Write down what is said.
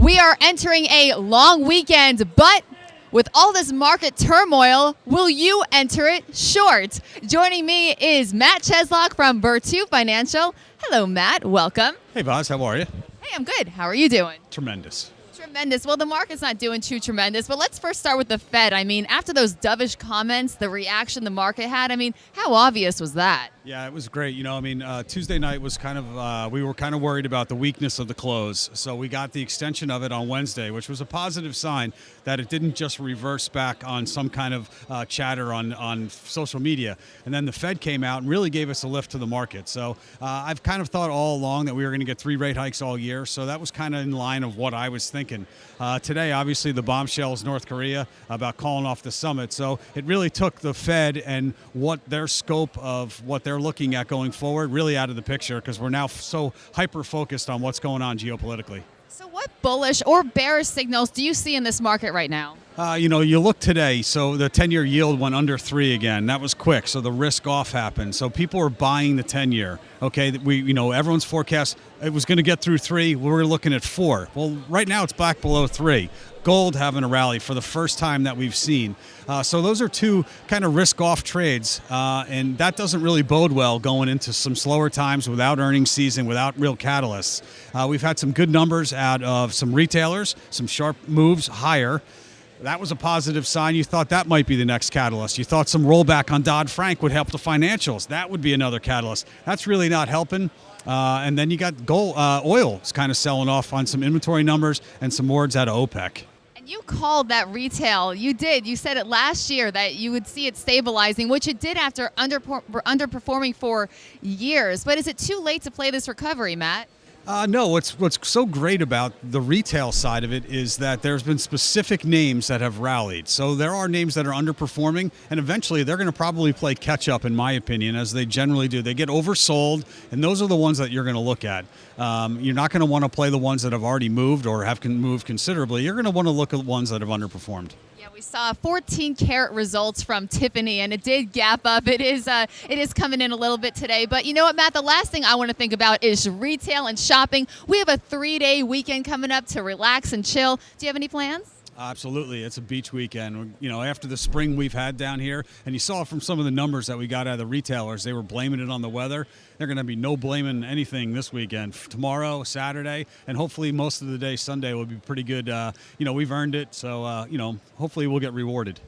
We are entering a long weekend, but with all this market turmoil, will you enter it short? Joining me is Matt Cheslock from Virtu Financial. Hello, Matt. Welcome. Hey, Voz. How are you? Hey, I'm good. How are you doing? Tremendous. Tremendous. Well, the market's not doing too tremendous, but let's first start with the Fed. I mean, after those dovish comments, the reaction the market had, I mean, how obvious was that? Yeah, it was great. Tuesday night was we were kind of worried about the weakness of the close. So we got the extension of it on Wednesday, which was a positive sign that it didn't just reverse back on some kind of chatter on social media. And then the Fed came out and really gave us a lift to the market. So I've kind of thought all along that we were going to get 3 rate hikes all year. So that was kind of in line of what I was thinking. Today, obviously, the bombshells North Korea about calling off the summit. So it really took the Fed and what their scope of what they're looking at going forward really out of the picture, because we're now so hyper-focused on what's going on geopolitically. So what bullish or bearish signals do you see in this market right now? You look today, so the 10-year yield went under 3 again. That was quick, so the risk off happened. So people are buying the 10-year. Okay, everyone's forecast it was going to get through 3. We were looking at 4. Well, right now it's back below 3. Gold having a rally for the first time that we've seen. So those are 2 kind of risk-off trades, and that doesn't really bode well going into some slower times without earnings season, without real catalysts. We've had some good numbers out of some retailers, some sharp moves higher. That was a positive sign. You thought that might be the next catalyst. You thought some rollback on Dodd-Frank would help the financials. That would be another catalyst. That's really not helping. And then you got gold, oil is kind of selling off on some inventory numbers and some words out of OPEC. And you called that retail. You did. You said it last year that you would see it stabilizing, which it did after underperforming for years. But is it too late to play this recovery, Matt? No, what's so great about the retail side of it is that there's been specific names that have rallied. So there are names that are underperforming, and eventually they're going to probably play catch up, in my opinion, as they generally do. They get oversold, and those are the ones that you're going to look at. You're not going to want to play the ones that have already moved or have moved considerably. You're going to want to look at ones that have underperformed. Yeah, we saw 14-carat results from Tiffany, and it did gap up. It is coming in a little bit today. But you know what, Matt? The last thing I want to think about is retail and shopping. We have a 3-day weekend coming up to relax and chill. Do you have any plans? Absolutely. It's a beach weekend. After the spring we've had down here, and you saw from some of the numbers that we got out of the retailers, they were blaming it on the weather. They're going to be no blaming anything this weekend. Tomorrow, Saturday, and hopefully most of the day Sunday will be pretty good. We've earned it, so, hopefully we'll get rewarded.